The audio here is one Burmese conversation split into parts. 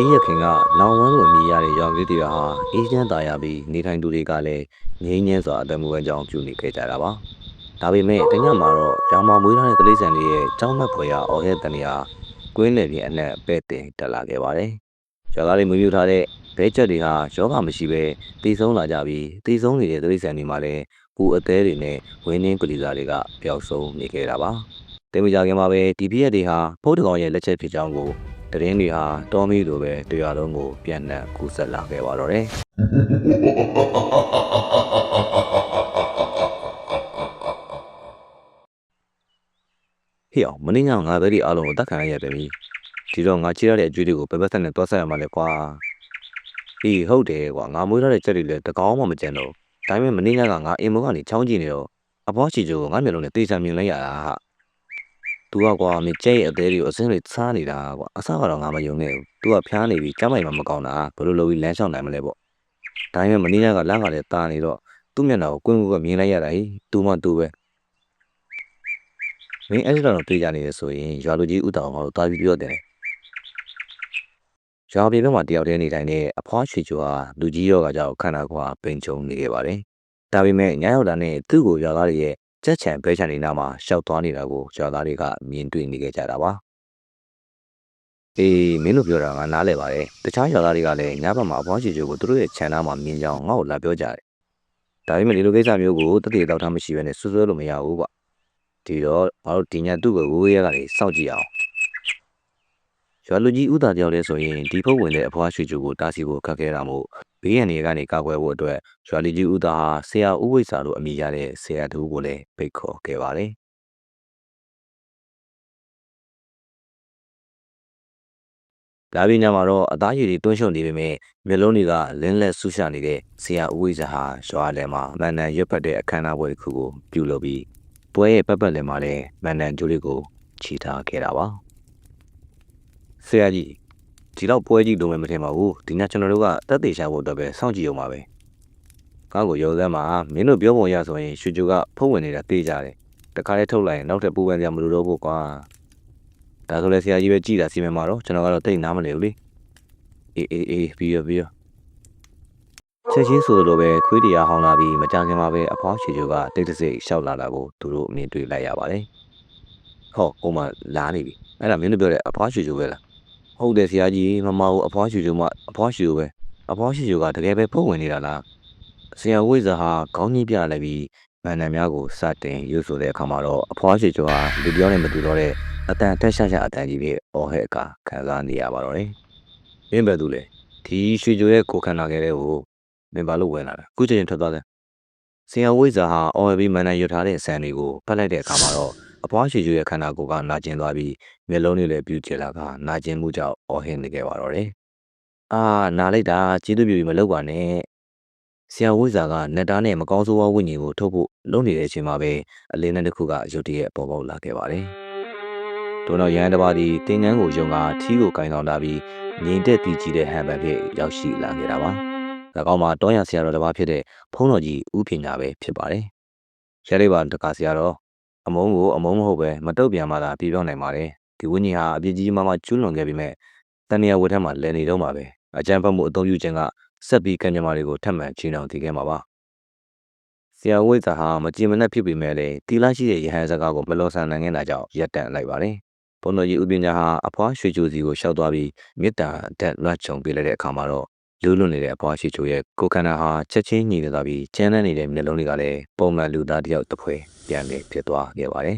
ရှေးရခင်ကလောင်ဝမ်းလိုအမည်ရတဲ့ရွာကလေးတွေဟာအေးချမ်းသာယာပြီးနေထိုင်သူတွေကလည်းငြိမ်းချမ်းစွာအသက်မွေးဝမ်းကြောင်းပြုနေခဲ့ကြတာပါ။ဒါပေမဲ့တညမှာတော့ရွာမှာမွေးထားတဲ့တိရစ္ဆာန်တွေရဲ့ကြောက်မက်ဖွယ်ရာအော်ဟဲတန်တွေဟာကွင်းလယ်ပြင်အနှံ့ပဲ့တင်တက်လာခဲ့ပါတယ်။ရွာသားတွေမွေးမြူထားတဲ့ဘဲချက်တွေဟာယောဂမရှိဘဲတိတ်ဆုံးလာကြပြီးတိတ်ဆုံးနေတဲ့တိရစ္ဆာန်တွေမှာလည်းကိုယ်အသေးတွေနဲ့ဝင်းနှင်းကလေးစားတွေကပျောက်ဆုံးနေခဲ့တာပါ။တင်မကြခင်မှာပဲဒီပြည့်ရက်တွေဟာဖုတ်တကောင်ရဲ့လက်ချက်ဖြစ်ကြောင်းကိုတရင်တွေဟာတောမီလိုပဲတရားလုံးကိုပြန်နှံ့ကူးဆက်လာခဲ့ပါတော့တယ်။ဟေ့အောင်မင်းညငါပဲဒီအားလုံးကိုတတ်ခံရရပြီ။ဒီတော့ငါချရတဲ့အကျွေးတွေကိုပပဆက်နဲ့တွားဆက်ရမှာလေကွာ။အေးဟုတ်တယ်ကွာငါမွေးထားတဲ့ချက်တွေလည်းတကောင်မှမကြံတော့။ဒါပေမဲ့မင်းညကငါအိမ်မောကနေချောင်းကြည့်နေတော့အဘွားချီကျိုးကိုငါမျက်လုံးနဲ့တေးချမြင်လိုက်ရတာဟာ။ तू ကကွာမင်းကျဲရဲ့အသေးတွေကိုအစင်းတွေစားနေတာကွာအဆကတော့ငါမယုံနဲ့ဘူး။ तू ကဖျားနေပြီကျမ်းမိုင်မှာမကောင်းတာဘယ်လိုလုပ်ပြီးလမ်းလျှောက်နိုင်မလဲပေါ့။ဒါပေမဲ့မင်းညကလမ်းကလည်းတာနေတော့သူ့မျက်နှာကိုကွင်းကွင်းကမြင်လိုက်ရတာဟိ तू မှ तू ပဲ။မင်းအဲ့ဒီတော့တွေ့ကြနေရဆိုရင်ရွာလူကြီးဥတောင်ကတော့တာပြီးပြောတယ်။ရွာပြည်ဘက်မှာတယောက်တည်းနေတိုင်းနဲ့အဖွားရွှေချိုဟာလူကြီးရောကကြောက်ခန္ဓာကိုယ်ပိန်ချုံနေခဲ့ပါတယ်။ဒါပေမဲ့ညရောက်တာနဲ့သူ့ကိုရွာသားတွေရဲ့ကြက်ချံဘဲချံနေနာမှာရှောက်သွားနေတာကိုရွာသားတွေကမြင်တွေ့နေခဲ့ကြတာပါ။အေးမင်းတို့ပြောတာငါနားလဲပါတယ်။တခြားရွာသားတွေကလည်းညဘက်မှာအဖွားရွှေချိုကိုသူတို့ရဲ့ခြံသားမှာမြင်ကြောင်းငါ့ကိုလာပြောကြတယ်။ဒါပေမဲ့ဒီလိုကိစ္စမျိုးကိုတတိတောက်ထားမရှိဘဲနဲ့ဆွဆွဲလို့မရဘူးကွာ။ဒီတော့ငါတို့ဒီညသူ့ကိုဝိုးရဲကနေစောင့်ကြည့်အောင်။ရွာလူကြီးဥသားတယောက်လဲဆိုရင်ဒီဖုတ်ဝင်တဲ့အဖွားရွှေချိုကိုတားဆီးဖို့ခက်ခဲတာမို့ဘေးရန်တွေကနေကာကွယ်ဖို့အတွက်ရွာလူကြီးဥသားဟာဆရာဦးဝိစာတို့အမိရတဲ့ဆရာတူကိုလည်းဖိတ်ခေါ်ခဲ့ပါတယ်။ဒါပြီးညမှာတော့အသားရည်တွေတွန်းရှုံနေပေမဲ့မျက်လုံးတွေကလင်းလက်ဆူရှာနေတဲ့ဆရာဦးဝိစာဟာရွာလယ်မှာမန်နန်ရွက်ဖက်တဲ့အခမ်းအနားပွဲတစ်ခုကိုပြုလုပ်ပြီးပွဲရဲ့ပတ်ပတ်လည်မှာလည်းမန်နန်ကျိုးလေးကိုခြိထားခဲ့တာပါ။ဆရာကြီးဒီတော့ပွဲကြီးလုံးဝမထင်ပါဘူးဒီညကျွန်တော်တို့ကတက်သေးရှာဖို့အတွက်ပဲစောင့်ကြည့်အောင်ပါပဲကားကိုရောစမ်းမှာမင်းတို့ပြောပုံရဆိုရင်ရွှေချိုကဖုတ်ဝင်နေတာသိကြတယ်တခါလေးထုတ်လိုက်ရင်နောက်ထပ်ပူပန်ကြမလို့တော့ဘူးကွာဒါဆိုလဲဆရာကြီးပဲကြည်တာစီမံမှာတော့ကျွန်တော်ကတော့တိတ်နားမလဲဘူးလေအေးပြီးရောချက်ချင်းဆိုလိုပဲခွေးတရားဟောင်းလာပြီးမကြခင်မှာပဲအဖွားရွှေချိုကတိတ်တဆိတ်ရှောက်လာတာကိုသူတို့အမြင်တွေ့လိုက်ရပါတယ်ဟောဟိုမှာလာနေပြီအဲ့ဒါမင်းတို့ပြောတဲ့အဖွားရွှေချိုပဲလားဟုတ်တယ်ဆရာကြီးမမကိုအဖွားရွှေချိုမှအဖွားရွှေချိုပဲအဖွားရွှေချိုကတကယ်ပဲဖုတ်ဝင်နေတာလားဆရာဝိဇ္ဇာဟာခေါင်းကြီးပြလိုက်ပြီးဗန်နံများကိုစတင်ရွတ်ဆိုတဲ့အခါမှာတော့အဖွားရွှေချိုဟာလူပြောနေမတူတော့တဲ့အတန်တက်ရှာအတန်ကြီးပဲအော်ဟဲ့အခါခံစားနေရပါတော့တယ်မင်းပဲသူလေဒီရွှေချိုရဲ့ကိုခန္ဓာခဲတဲ့ကိုမင်းဘာလို့ဝင်လာလဲခုချိန်ထွက်သွားတယ်ဆရာဝိဇ္ဇာဟာအော်ဟဲ့ပြီးမန်နံရွတ်ထားတဲ့ဆန်တွေကိုဖတ်လိုက်တဲ့အခါမှာတော့အဖွားရွှေချိုရဲ့ခန္ဓာကိုယ်ကနာကျင်သွားပြီးမျက်လုံးတွေလည်းပြူကျလာကနာကျင်မှုကြောင့်အော်ဟဲ့နေခဲ့ပါတော့တယ်အာနာလိုက်တာကျေးဇူးပြုပြီးမလုပ်ပါနဲ့ဆရာဝိဇ္ဇာကနက်တားနဲ့မကောင်းဆိုးဝါးဝိညာဉ်ကိုထုတ်ဖို့လုပ်နေတဲ့အချိန်မှာပဲအလင်းနဲ့တစ်ခုကရုတ်တရက်ပေါ်ပေါက်လာခဲ့ပါတယ်။ဒုနောက်ရဟန်းတစ်ပါးသည်တင်ငန်းကိုယုံကထီးကိုကင်ဆောင်လာပြီးငြိမ်သက်တည်ကြည်တဲ့ဟန်ပန်ဖြင့်ရောက်ရှိလာခဲ့တာပါ။၎င်းမှာတောရဆရာတော်တစ်ပါးဖြစ်တဲ့ဖုန်းတော်ကြီးဦးပညာပဲဖြစ်ပါတယ်။ရလေးပါတကားဆရာတော်အမုန်းကိုအမုန်းမဟုတ်ပဲမတုတ်ပြန်မှသာပြေပြောင်းနိုင်ပါတယ်။ဒီဝိညာဉ်ဟာအပြစ်ကြီးမှကျူးလွန်ခဲ့ပြီးမဲ့တဏှာဝတ်ထက်မှလည်နေတော့မှာပဲ။အကြံဖတ်မှုအသုံးပြုခြင်းကဆက်ပြီးကံကြမ္မာတွေကိုထပ်မံချီနှောင်တည်ခဲ့မှာပါဆရာဝိဇ္ဇာဟာမကြင်မနှက်ဖြစ်ပေမဲ့လည်းတီလာရှိတဲ့ရဟန်းစကားကိုမလွန်ဆန်နိုင်ခဲ့တာကြောင့်ရပ်တန့်လိုက်ပါတယ်ဘုန်းတော်ကြီးဥပညာဟာအဖွားရွှေချိုစီကိုရှောက်သွားပြီးမေတ္တာတက်လွှတ်ချုံပေးလိုက်တဲ့အခါမှာတော့လူးလွန်နေတဲ့အဖွားရွှေချိုရဲ့ကိုယ်ခန္ဓာဟာချက်ချင်းညီနေသွားပြီးကျန်းနေတဲ့မျက်လုံးတွေကလည်းပုံမှန်လူသားတယောက်တစ်ဖွဲပြန်လည်ဖြစ်သွားခဲ့ပါတယ်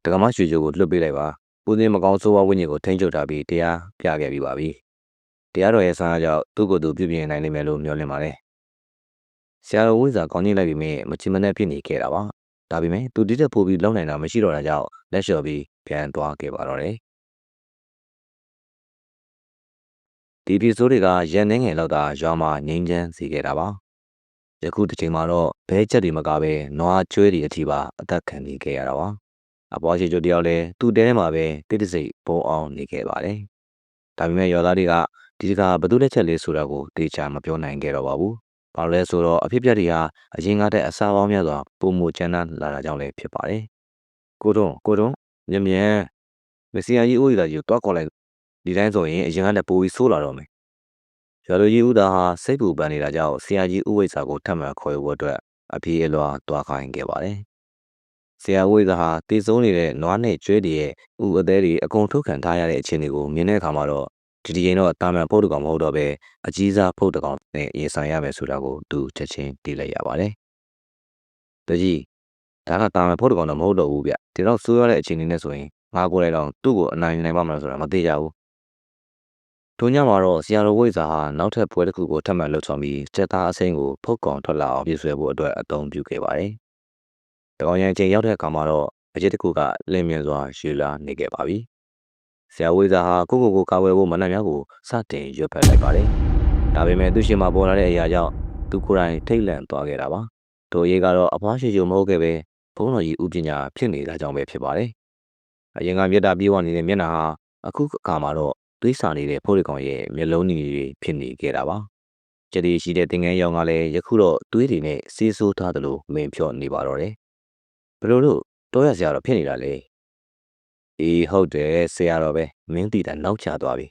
တက္ကမရွှေချိုကိုလွှတ်ပေးလိုက်ပါပူဇင်မကောင်းဆိုးဝါးဝိညာဉ်ကိုထိန်းချုပ်ထားပြီးတရားပြခဲ့ပြီးပါပြီတရားတော်ရဲ့ဆန္ဒကြောင့်သူ့ကိုယ်သူပြုပြင်နိုင်လိမ့်မယ်လို့မျှော်လင့်ပါတယ်။ဆရာတော်ဝိဇ္ဇာကောင်းကြီးလိုက်ပြီးမြင်မချင်မနှက်ဖြစ်နေခဲ့တာပါ။ဒါပေမဲ့သူတိတက်ပို့ပြီးလုံနိုင်တာမရှိတော့တာကြောင့်လက်လျှော်ပြီးပြန်သွားခဲ့ပါတော့တယ်။ဒီပြည်စိုးတွေကရန်နှင်းငယ်လောက်သာရွာမှာငိမ့်ချမ်းစေခဲ့တာပါ။ယခုတစ်ချိန်မှာတော့ဘဲချက်တွေမကပဲနွားကျွဲတွေအထိပါအသက်ခံနေခဲ့ရတာပါ။အပွားရှိကျိုတယောက်လည်းသူ့တဲထဲမှာပဲတိတ်တဆိတ်ပုံအောင်နေခဲ့ပါတယ်။ဒါပေမဲ့ရွာသားတွေကဒီတခါဘသူလက်ချက်လေးဆိုတာကိုတေချာမပြောနိုင်ခဲ့တော့ပါဘူး။ဘာလို့လဲဆိုတော့အဖြစ်ပြက်တွေဟာအရင်ကတည်းကအစာပေါင်းများစွာပုံမှုကျန်းလာတာကြောင့်လည်းဖြစ်ပါတယ်။ကိုတုံးမြ мян မစီယာကြီးအိုးရီလာကြီးကိုတွားခေါ်လိုက်ဒီတိုင်းဆိုရင်အရင်ကတည်းပိုပြီးဆိုးလာတော့မယ် ရွာလူကြီးဦးသားဟာစိတ်ပူပန်နေတာကြောင့်ဆရာကြီးဦးဝိဇ္ဇာကိုထပ်မံခေါ်ယူဖို့အတွက်အပြေးအလွှာသွားခိုင်းခဲ့ပါတယ်။ဆရာဦးဝိဇ္ဇာဟာတည်ဆုံးနေတဲ့နွားနဲ့ကျွဲတွေရဲ့ဥအသေးတွေအကုန်ထုတ်ခံထားရတဲ့အခြေအနေကိုမြင်တဲ့အခါမှာတော့ဒီချိန်တော့တာမန်ဖုတ်တကောင်မဟုတ်တော့ပဲအကြီးစားဖုတ်တကောင်နဲ့ရင်ဆိုင်ရမယ်ဆိုတာကိုသူချက်ချင်းသိလိုက်ရပါတယ်။တကြီးဒါကတာမန်ဖုတ်တကောင်တော့မဟုတ်တော့ဘူးဗျ။ဒီတော့ဆိုးရတဲ့အခြေအနေနဲ့ဆိုရင်ငါကိုယ်တိုင်တော့သူ့ကိုအနိုင်နိုင်ပါမလားဆိုတာမသိကြဘူး။ထိုညမှာတော့ဆရာတော်ဝိဇ္ဇာဟာနောက်ထပ်ပွဲတစ်ခုကိုထပ်မံလှုပ်ဆောင်ပြီးစက်သားအစိမ်းကိုဖုတ်ကောင်ထွက်လာအောင်ပြည့်ဆွဲဖို့အတွက်အသုံးပြုခဲ့ပါတယ်။တကောင်ရန်ချိန်ရောက်တဲ့အခါမှာတော့အကျစ်တစ်ခုကလင်းမြင်စွာရွှေလာနေခဲ့ပါပြီ။ဆရာဝိဇ္ဇာဟာကိုကာဝယ်ဖို့မနက်များကိုစတင်ရွတ်ဖက်လိုက်ပါတယ်။ဒါပေမဲ့သူရှင်မှာပေါ်လာတဲ့အရာကြောင့်သူကိုယ်တိုင်ထိတ်လန့်သွားခဲ့တာပါ။တို့ရေးကတော့အဖွားရှိချုံမဟုတ်ခဲ့ပဲဘုန်းတော်ကြီးဦးပညာဖြစ်နေတာကြောင့်ပဲဖြစ်ပါတယ်။အရင်ကမြတ်တာပြေးဝနေတဲ့မျက်နှာဟာအခုအခါမှာတော့သွေးစာနေတဲ့ဖိုးရီကောင်ရဲ့မျက်လုံးတွေဖြစ်နေခဲ့တာပါ။ကြည်ရှိတဲ့တင်ငန်းရောင်ကလည်းယခုတော့သွေးတွေနဲ့ဆေးဆိုးထားသလိုမင်ဖြော့နေပါတော့တယ်။ဘလို့လို့တော့ရစရာတော့ဖြစ်နေတာလေ။အေးဟုတ်တယ်ဆရာတော်ပဲမင်းတီတာနောက်ချသွားပြီ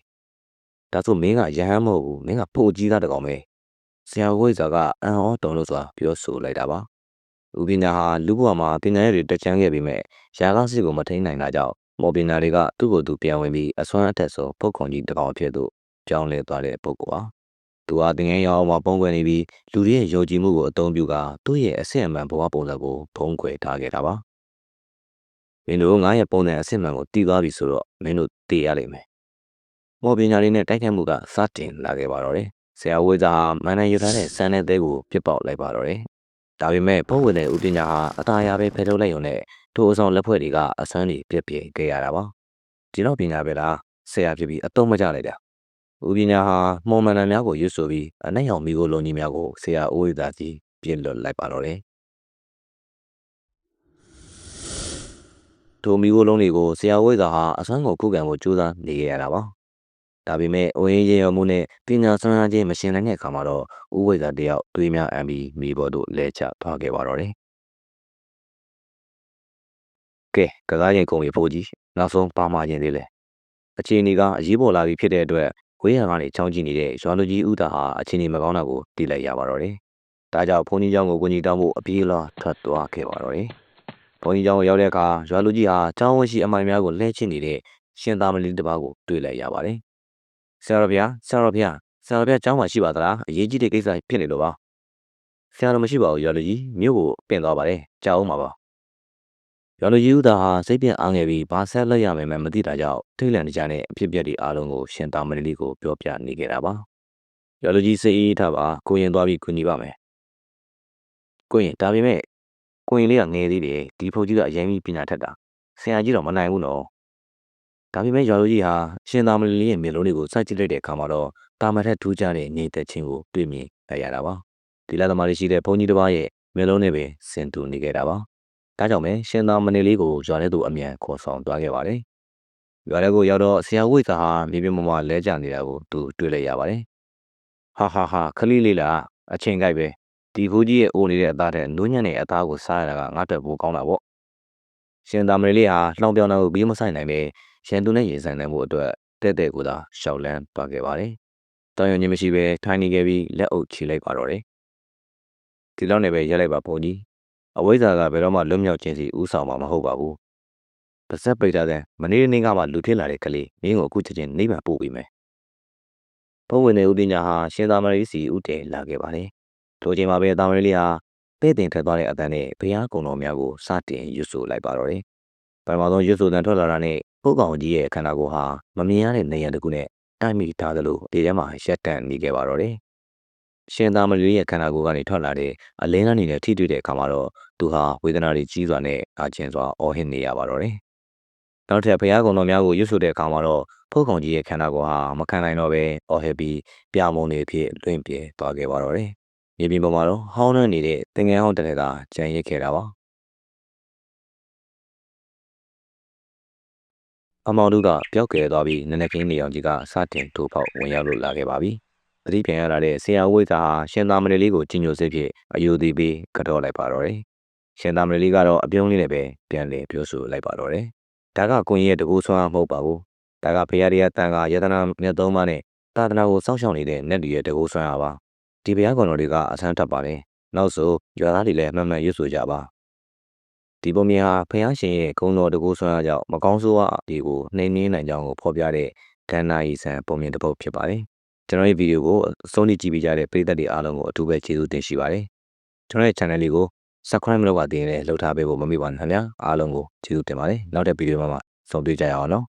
။ဒါဆိုမင်းကရဟန်းမဟုတ်ဘူးမင်းကပို့ကြီးသားတကောင်ပဲ။ဆရာဝိဇ္ဇာကအံ့ဩတုန်လို့စွာပြောဆိုလိုက်တာပါ။ဦးပညာဟာလူဘဝမှာပညာရည်တွေတက်ချမ်းခဲ့ပြီးမဲ့ရာဂစစ်ကိုမထိန်နိုင်တာကြောင့်မော်ပညာတွေကသူ့ကိုယ်သူပြန်ဝင်ပြီးအစွမ်းအထက်ဆုံးပုတ်ခွန်ကြီးတကောင်အဖြစ်သို့ပြောင်းလဲသွားတဲ့ပုဂ္ဂိုလ်ပါ။သူဟာတင်ငန်းရောင်မှာပုံကွယ်နေပြီးလူတွေရဲ့ယုံကြည်မှုကိုအသုံးပြုကာသူ့ရဲ့အဆင့်အမှန်ဘဝပုံစံကိုဖုံးကွယ်ထားခဲ့တာပါ။မင်းတို့ငါရဲ့ပုံစံအဆင့်အမှန်ကိုတည်သွားပြီဆိုတော့မင်းတို့တည်ရလိမ့်မယ်။မော်ပညာတွေနဲ့တိုက်ခိုက်မှုကစတင်လာခဲ့ပါတော့တယ်။ဆရာဝိဇ္ဇာမန်နိုင်ယူထားတဲ့စံတဲ့သဲကိုပြစ်ပေါက်လိုက်ပါတော့တယ်။ဒါပေမဲ့ဘုံဝင်တဲ့ဦးပညာဟာအသာရပဲဖယ်ထုတ်လိုက်ရုံနဲ့ထိုအဆောင်လက်ဖွဲ့တွေကအဆန်းတွေပြက်ပြဲခဲ့ရတာပါဒီလောက်ပညာပဲလားဆရာဖြစ်ပြီးအတုံးမကြလိုက်တာဦးပညာဟာမှုံမှန်တယ်များကိုရွတ်ဆိုပြီးအနဲ့ရောင်မိကိုလုံးကြီးများကိုဆရာဦးဝိဇာကြီးပြစ်လွတ်လိုက်ပါတော့တယ်ထိုမိကိုလုံးတွေကိုဆရာဝိဇာဟာအဆန်းကိုခုခံဖို့ကြိုးစားနေခဲ့ရတာပါဒါပေမဲ့အိုးရင်ရေရောမှုနဲ့ပညာစွမ်းအားချင်းမရှင်နိုင်တဲ့အခါမှာတော့ဦးဝိဇာတယောက်တွေးများအံပြီးမိဘော်တို့လဲချသွားခဲ့ပါတော့တယ်ကဲကစားရင်ကုန်ပြီဖိုးကြီးနောက်ဆုံးပါမခြင်းသေးလဲအခြေအနေကအရေးပေါ်လာပြီဖြစ်တဲ့အတွက်ဝေးရံကနေချောင်းကြည့်နေတဲ့ရွာလူကြီးဦးသားဟာအခြေအနေမကောင်းတာကိုသိလိုက်ရပါတော့တယ်ဒါကြောင့်ဘုန်းကြီးကျောင်းကိုကိုကြီးတောင်းဖို့အပြေးလာထွက်သွားခဲ့ပါတော့တယ်ဘုန်းကြီးကျောင်းကိုရောက်တဲ့အခါရွာလူကြီးဟာကျောင်းဝင်းရှိအမိုင်များကိုလှည့်ချနေတဲ့ရှင်သာမဏေတစ်ပါးကိုတွေ့လိုက်ရပါတယ်ဆရာတော်ဗျာကျောင်းမှာရှိပါသလားအရေးကြီးတဲ့ကိစ္စဖြစ်နေလို့ပါဆရာတော်မရှိပါဘူးရွာလူကြီးမြို့ကိုပင့်သွားပါတယ်ကြောက်အောင်ပါပါရွာလူကြီးဦးသားဟာစိတ်ပြင်းအားငယ်ပြီးဘာဆက်လက်ရမယ်မှမသိတာကြောင့်ထိတ်လန့်နေကြတဲ့အဖြစ်အပျက်တွေအားလုံးကိုရှင်သာမဏေလေးကိုပြောပြနေခဲ့တာပါရွာလူကြီးစိတ်အေးထားပါကိုရင်သွားပြီးကူညီပါမယ်ကိုရင်ဒါပေမဲ့ကိုရင်လေးကငယ်သေးတယ်ဒီဖုတ်ကြီးကအရင်ပြီးပညာထက်တာဆရာကြီးတော့မနိုင်ဘူးနော်ဒါပေမဲ့ရွာလူကြီးဟာရှင်သာမဏေလေးရဲ့မျက်လုံးတွေကိုစိုက်ကြည့်လိုက်တဲ့အခါမှာတော့တာမန်ထက်ထူးခြားတဲ့ငြိမ်သက်ခြင်းကိုတွေ့မြင်လိုက်ရတာပါဒီလသမားလေးရှိတဲ့ဘုန်းကြီးတစ်ပါးရဲ့မျက်လုံးနဲ့ပဲဆင်တူနေခဲ့တာပါဒါကြောင့်ပဲရှင်သာမဏေလေးကိုရွာထဲသို့အမြန်ခေါ်ဆောင်သွားခဲ့ပါတယ်ရွာထဲကိုရောက်တော့ဆရာဝိဇ္ဇာဟာမြေပြင်ပေါ်မှာလဲကျနေတာကိုသူတွေ့လိုက်ရပါတယ်ဟာခလေးလေးလားအချိန်ကြိုက်ပဲဒီဘူးကြီးရဲ့အိုးနေတဲ့အသားတဲ့နူးညံ့တဲ့အသားကိုစားရတာကငါ့အတွက်ပိုကောင်းတာပေါ့ရှင်သာမဏေလေးဟာလှောင်ပြောင်တာကိုပြီးမဆိုင်နိုင်ပဲရန်သူနဲ့ရင်ဆိုင်နိုင်မှုအတွက်တဲ့ကိုသာရှောက်လန်းသွားခဲ့ပါတယ်တောင်ရုံချင်းမရှိပဲထိုင်နေခဲ့ပြီးလက်အုပ်ချီလိုက်ပါတော့တယ်ဒီလောက်နဲ့ပဲရက်လိုက်ပါဘုန်းကြီးအဝိဇ္ဇာကဘယ်တော့မှလွတ်မြောက်ခြင်းစီဥဆောင်မှာမဟုတ်ပါဘူးပါဇက်ပိတ်ထားတဲ့မနေ့နေ့ကမှလူဖြစ်လာတဲ့ကလေးမင်းကိုအခုချက်ချင်းနှိမ့်မှပို့ပြီးမယ်ဘုံဝင်တဲ့ဦးပညာဟာရှင်သာမဏေစီဦးတည်လာခဲ့ပါတယ်ထိုချိန်မှာပဲသာမဏေလေးဟာပဲ့တင်ထွက်သွားတဲ့အတန်းနဲ့ဘုရားကုံတော်များကိုစတင်ရွတ်ဆိုလိုက်ပါတော့တယ်ပထမဆုံးရွတ်ဆိုတန်ထွက်လာတာနဲ့ပုတ်ကောင်ကြီးရဲ့ခန္ဓာကိုယ်ဟာမမြင်ရတဲ့နေရာတစ်ခုနဲ့တိုက်မိထားသလိုဒီထဲမှာရက်တန့်နေခဲ့ပါတော့တယ်ရှင်သာမဏေရဲ့ခန္ဓာကိုယ်ကနေထွက်လာတဲ့အလင်းကနေနဲ့ထိတွေ့တဲ့အခါမှာတော့သူဟာဝေဒနာတွေကြီးစွာနဲ့အာကျင်စွာအော်ဟစ်နေရပါတော့တယ်။နောက်ထပ်ဘုရားကုံတော်များကိုရွတ်ဆိုတဲ့အခါမှာတော့ဖုတ်ကောင်ကြီးရဲ့ခန္ဓာကိုယ်ဟာမခံနိုင်တော့ပဲအော်ဟစ်ပြီးပြမုံတွေဖြစ်လွင့်ပြဲသွားခဲ့ပါတော့တယ်။မြေပြင်ပေါ်မှာတော့ဟောင်းနှံ့နေတဲ့သင်္ကန်းဟောင်းတစ်ထည်သာကြံရစ်ခဲ့တာပါ။အမောင်တို့ကပျောက်ကဲသွားပြီးနနက်ခင်းနေအောင်ကြီးကစတင်ထိုးပေါက်ဝင်ရောက်လို့လာခဲ့ပါပြီ။သတိပြန်ရလာတဲ့ဆရာဝိဇ္ဇာဟာရှင်သာမဏေလေးကိုကြီးညိုစေဖြစ်အယူသည်ပြီးကတော့လိုက်ပါတော့တယ်။ရှင်သာမဏေလေးကတော့အပြုံးလေးနဲ့ပဲပြန်လည်ပြောဆိုလိုက်ပါတော့တယ်။ဒါကကိုရင်ရဲ့တကူဆွမ်းမဟုတ်ပါဘူး။ဒါကဖေရရတန်ကယတနာမြတ်သုံးပါးနဲ့ သာသနာကိုစောင့်ရှောက်နေတဲ့နတ်တွေရဲ့တကူဆွမ်းအားပါဒီဘုရားကောင်တော်တွေကအဆန်းထပ်ပါတယ်နောက်ဆိုရွာသားတွေလည်းမှန်မှန်ရွတ်ဆိုကြပါဒီပုံမြင်ဟာဘုရားရှင်ရဲ့ဂုဏ်တော်တကူဆွမ်းအားကြောင့်မကောင်းဆိုးဝါးဒီကိုနှိမ်နင်းနိုင်ကြောင်းကိုဖော်ပြတဲ့ကန္နာရီဆန်ပုံမြင်တစ်ပုဒ်ဖြစ်ပါတယ်ကျွန်တော်ရဲ့ဗီဒီယိုကိုအဆုံးထိကြည့်ပေးကြတဲ့ပရိသတ်တွေအားလုံးကိုအထူးပဲကျေးဇူးတင်ရှိပါတယ်ကျွန်တော်ရဲ့ channel လေးကို subscribe မလုပ်ပါသေးနဲ့လှုပ်ထားပေးဖို့မမေ့ပါနဲ့ခင်ဗျာအားလုံးကိုကျေးဇူးတင်ပါတယ်နောက်တဲ့ဗီဒီယိုမှာဆုံတွေ့ကြရအောင်နော်